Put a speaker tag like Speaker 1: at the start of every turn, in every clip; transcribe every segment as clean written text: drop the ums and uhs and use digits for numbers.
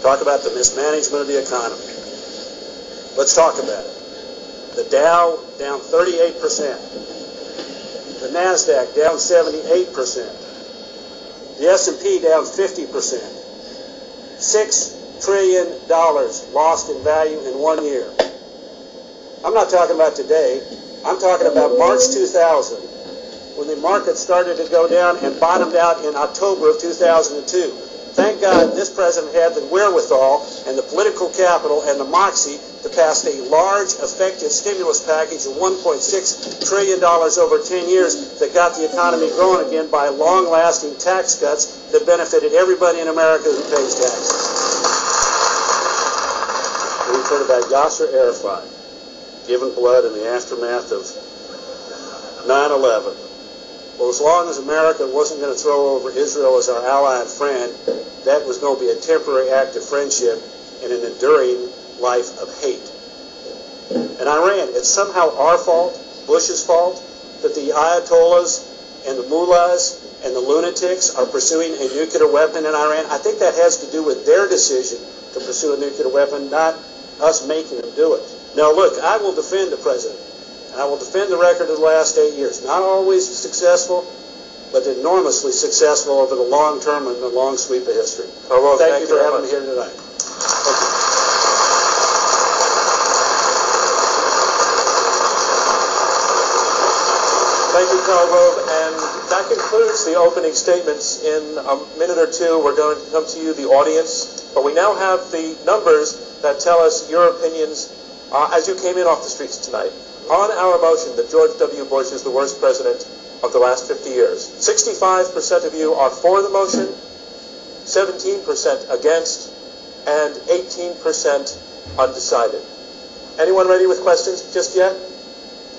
Speaker 1: Talk about the mismanagement of the economy. Let's talk about it. The Dow down 38%. The NASDAQ down 78%. The S&P down 50%. $6 trillion lost in value in 1 year. I'm not talking about today. I'm talking about March 2000, when the market started to go down and bottomed out in October of 2002. Thank God this president had the wherewithal and the political capital and the moxie to pass a large, effective stimulus package of $1.6 trillion over 10 years that got the economy growing again by long-lasting tax cuts that benefited everybody in America who pays taxes. We've heard about Yasser Arafat giving blood in the aftermath of 9/11. Well, as long as America wasn't going to throw over Israel as our ally and friend, that was going to be a temporary act of friendship and an enduring life of hate. And Iran, it's somehow our fault, Bush's fault, that the Ayatollahs and the mullahs and the lunatics are pursuing a nuclear weapon in Iran. I think that has to do with their decision to pursue a nuclear weapon, not us making them do it. Now, look, I will defend the president. And I will defend the record of the last 8 years. Not always successful, but enormously successful over the long term and the long sweep of history.
Speaker 2: Oh, well,
Speaker 1: thank you for having me here tonight. Thank you.
Speaker 2: Thank you, Karl Rowe. And that concludes the opening statements. In a minute or two, we're going to come to you, the audience. But we now have the numbers that tell us your opinions as you came in off the streets tonight. On our motion that George W. Bush is the worst president of the last 50 years, 65% of you are for the motion, 17% against, and 18% undecided. Anyone ready with questions just yet?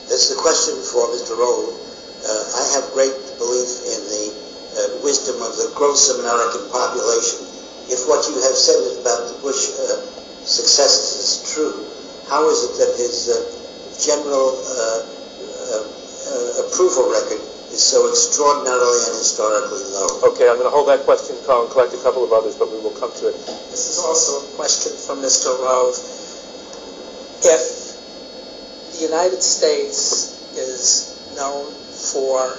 Speaker 3: This is a question for Mr. Rowe. I have great belief in the wisdom of the gross American population. If what you have said about the Bush successes is true, how is it that his general approval record is so extraordinarily and historically low?
Speaker 2: Okay, I'm going to hold that question, Karl, and collect a couple of others, but we will come to it.
Speaker 4: This is also a question from Mr. Rowe. If the United States is known for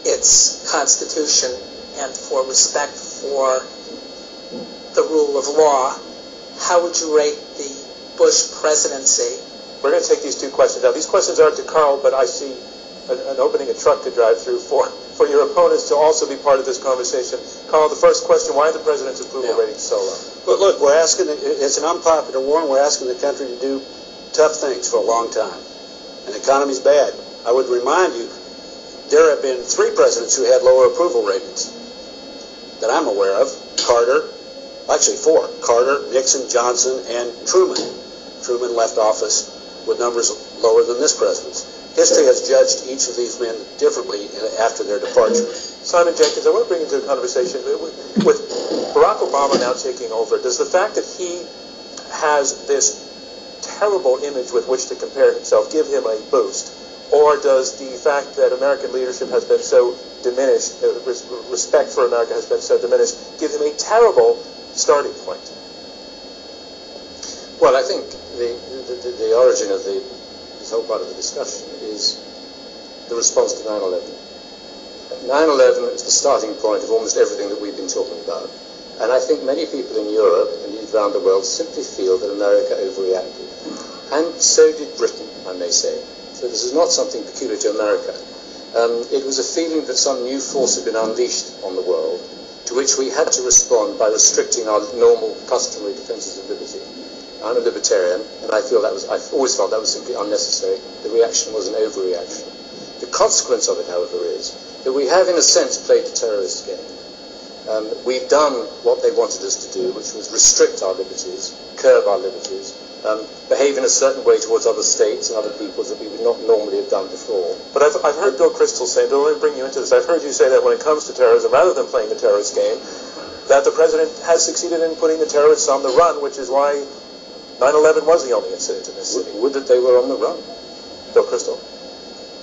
Speaker 4: its Constitution and for respect for the rule of law, how would you rate the Bush presidency?
Speaker 2: We're going to take these two questions now. These questions aren't to Karl, but I see an opening a truck to drive through for your opponents to also be part of this conversation. Karl, the first question, why are the president's approval ratings so low?
Speaker 1: But look, we're asking, it's an unpopular war, and we're asking the country to do tough things for a long time. And the economy's bad. I would remind you, there have been 3 presidents who had lower approval ratings that I'm aware of. Carter, actually 4. Carter, Nixon, Johnson, and Truman. Truman left office with numbers lower than this president's. History has judged each of these men differently after their departure.
Speaker 2: Simon Jenkins, I want to bring into a conversation with Barack Obama now taking over. Does the fact that he has this terrible image with which to compare himself give him a boost? Or does the fact that American leadership has been so diminished, respect for America has been so diminished, give him a terrible starting point?
Speaker 5: Well, I think the origin of this whole part of the discussion is the response to 9/11. 9/11 is the starting point of almost everything that we've been talking about. And I think many people in Europe and around the world simply feel that America overreacted. And so did Britain, I may say. So this is not something peculiar to America. It was a feeling that some new force had been unleashed on the world, to which we had to respond by restricting our normal, customary defenses of liberty. I'm a libertarian, and I've always felt that was simply unnecessary. The reaction was an overreaction. The consequence of it, however, is that we have, in a sense, played the terrorist game. We've done what they wanted us to do, which was restrict our liberties, curb our liberties, behave in a certain way towards other states and other peoples that we would not normally have done before.
Speaker 2: But I've heard Bill Kristol say, Bill, let me bring you into this, I've heard you say that when it comes to terrorism, rather than playing the terrorist game, that the president has succeeded in putting the terrorists on the run, which is why 9/11 was the only incident in this city.
Speaker 5: Would that they were on the run.
Speaker 2: Bill Kristol.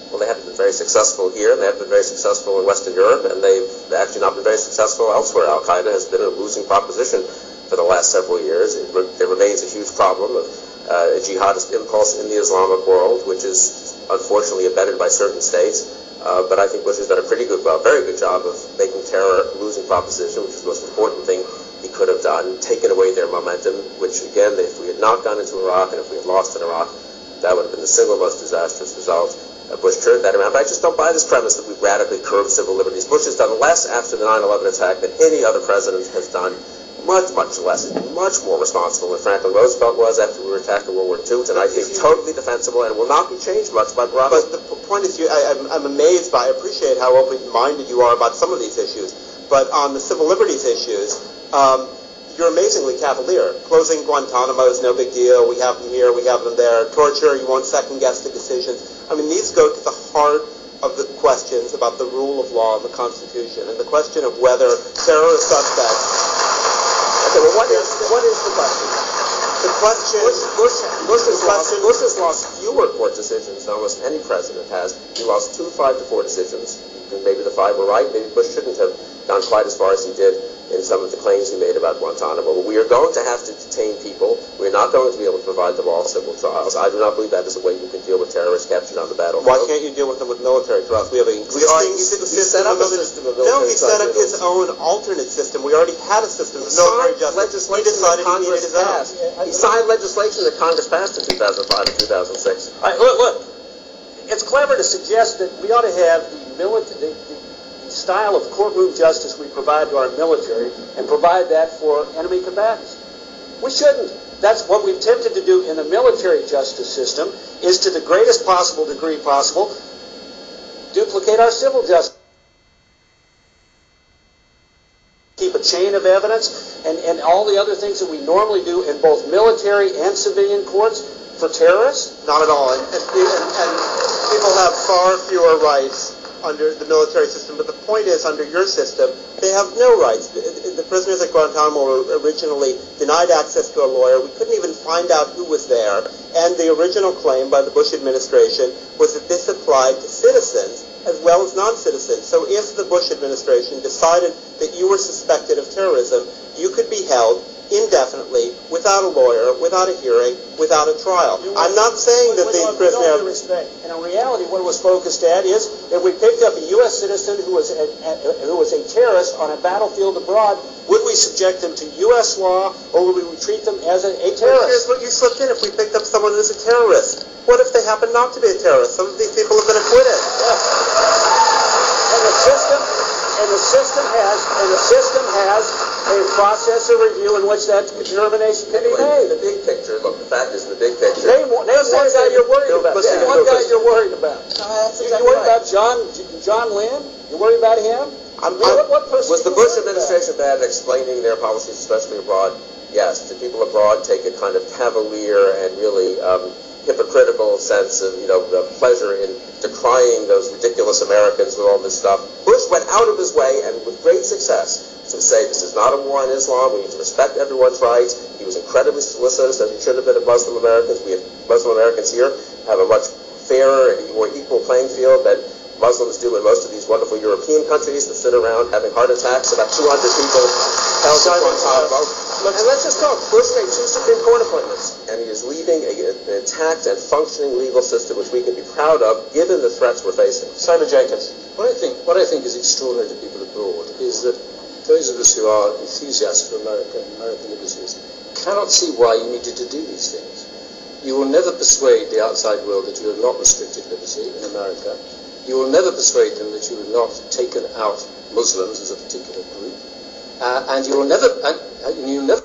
Speaker 6: Well, they haven't been very successful here, and they haven't been very successful in Western Europe, and they've actually not been very successful elsewhere. Al-Qaeda has been a losing proposition for the last several years. There remains a huge problem of a jihadist impulse in the Islamic world, which is unfortunately abetted by certain states. But I think Bush has done a very good job of making terror a losing proposition, which is the most important thing he could have done, taken away their momentum, which again, if we had not gone into Iraq and if we had lost in Iraq, that would have been the single most disastrous result. Bush turned that around, but I just don't buy this premise that we've radically curbed civil liberties. Bush has done less after the 9/11 attack than any other president has done, much less, much more responsible than Franklin Roosevelt was after we were attacked in World War II, and I think totally defensible and will not be changed much by Barack.
Speaker 7: But the point is, I'm amazed by, I appreciate how open-minded you are about some of these issues, but on the civil liberties issues, you're amazingly cavalier. Closing Guantanamo is no big deal. We have them here, we have them there. Torture, you won't second-guess the decisions. I mean, these go to the heart of the questions about the rule of law and the Constitution, and the question of whether terrorist suspects...
Speaker 1: Okay, well, what is the question?
Speaker 7: The question...
Speaker 6: Bush has lost fewer court decisions than almost any president has. He lost 2 5-4 decisions. Maybe the 5 were right. Maybe Bush shouldn't have gone quite as far as he did in some of the claims he made about Guantanamo. But we are going to have to detain people. We're not going to be able to provide them all civil trials. I do not believe that is a way you can deal with terrorists captured on the battlefield.
Speaker 7: Why can't you deal with them with military trials? We have an existing system of military. No, he set up his own alternate system. We already had a system of military justice. He decided he needed his own.
Speaker 6: He signed legislation that Congress passed in 2005 and 2006.
Speaker 1: Look, it's clever to suggest that we ought to have the style of courtroom justice we provide to our military and provide that for enemy combatants. We shouldn't. That's what we've attempted to do in the military justice system, is to the greatest possible degree possible, duplicate our civil justice. Keep a chain of evidence and all the other things that we normally do in both military and civilian courts for terrorists?
Speaker 7: Not at all. And people have far fewer rights under the military system, but the point is, under your system, they have no rights. The prisoners at Guantanamo were originally denied access to a lawyer. We couldn't even find out who was there, and the original claim by the Bush administration was that this applied to citizens as well as non-citizens. So if the Bush administration decided that you were suspected of terrorism, you could be held indefinitely, without a lawyer, without a hearing, without a trial. I'm not saying that these prisoners...
Speaker 1: And in reality, what it was focused at is if we picked up a U.S. citizen who was a terrorist on a battlefield abroad, would we subject them to U.S. law, or would we treat them as a terrorist?
Speaker 7: Well, here's what you slipped in. If we picked up someone who's a terrorist, what if they happen not to be a terrorist? Some of these people have been acquitted.
Speaker 1: Yeah. And the system has a process of review in which that determination can be made.
Speaker 6: The big picture, look, the fact is, in the big picture...
Speaker 1: Name one guy you're worried about. Name one guy you're worried about. You worried about John Lynn? You worried about him?
Speaker 6: Was the Bush administration bad at explaining their policies, especially abroad? Yes. Did people abroad take a kind of cavalier and really hypocritical sense of, pleasure in decrying those ridiculous Americans with all this stuff? Bush went out of his way, and with great success, to say this is not a war on Islam, we need to respect everyone's rights. He was incredibly solicitous, as he should have been, of Muslim Americans. We have Muslim Americans here have a much fairer and more equal playing field that Muslims do in most of these wonderful European countries that sit around having heart attacks. About 200 people held in Guantanamo. And let's just talk. Bush made 2 Supreme Court appointments, and he is leaving an intact and functioning legal system which we can be proud of, given the threats we're facing.
Speaker 2: Simon Jenkins.
Speaker 5: What I think is extraordinary to people abroad is that those of us who are enthusiasts for American liberties cannot see why you needed to do these things. You will never persuade the outside world that you have not restricted liberty in America. You will never persuade them that you have not taken out Muslims as a particular group, and you will never